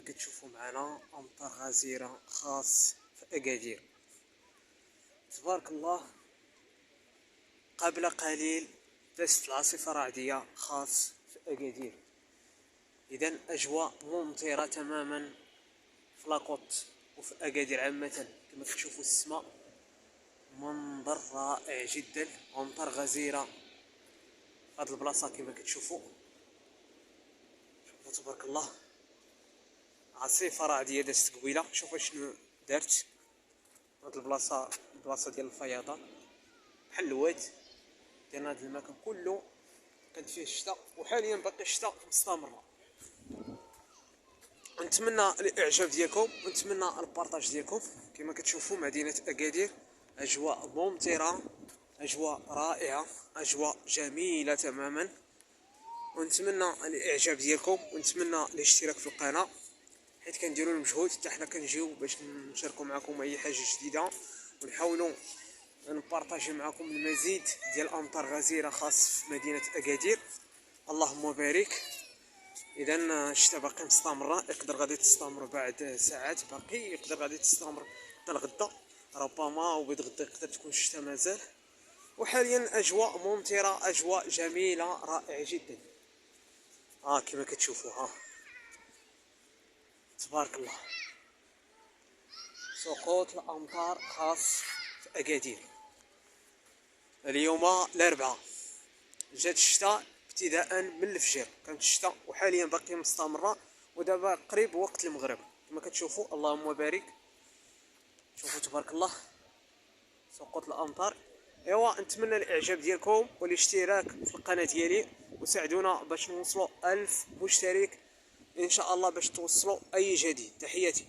كتشوفوا معنا امطار غزيره خاص في اكادير. تبارك الله، قبل قليل دازت العاصفه رعديه خاص في اكادير. اذا اجواء ممطره تماما في لاكوت وفي اكادير عامه. كما كتشوفوا السماء منظر رائع جدا، امطار غزيره في هذه البلاصه. كما كتشوفوا شوفوا تبارك الله، عاصفه رعديه دازت قبيله. شوفوا شنو دارت هاد البلاصه ديال الفيضان بحال الواد ديال هاد المكان كله. كانت فيه الشتاء وحاليا باقي الشتاء مستمره. نتمنى الاعجاب ديالكم ونتمنى البارطاج ديالكم. كما كتشوفوا مدينه اكادير اجواء ممطره، اجواء رائعه، اجواء جميله تماما. ونتمنى الاعجاب ديالكم ونتمنى الاشتراك في القناه، حيت كنديروا المجهود حتى حنا كنجيو باش نشاركوا معكم اي حاجه جديده ونحاولوا نبارطاجي معكم المزيد ديال امطار غزيره خاص في مدينه اكادير. اللهم بارك. اذا الشتاء باقي مستمره، يقدر غادي تستمر بعد ساعات، باقي يقدر غادي تستمر حتى الغدا ربما، وبعد غدا يقدر تكون الشتاء مازال. وحاليا اجواء ممطره، اجواء جميله رائعه جدا. كما كتشوفوا تبارك الله، سقوط الامطار خاص في اكادير. اليوم الاربعاء جات الشتاء ابتداء من الفجر، كانت الشتاء وحاليا باقي مستمره، ودابا قريب وقت المغرب. كما كتشوفوا اللهم بارك. شوفوا تبارك الله سقوط الامطار. ايوا نتمنى الاعجاب ديالكم والاشتراك في القناه ديالي، وساعدونا باش نوصلوا 1000 مشترك ان شاء الله باش توصلوا اي جديد. تحياتي.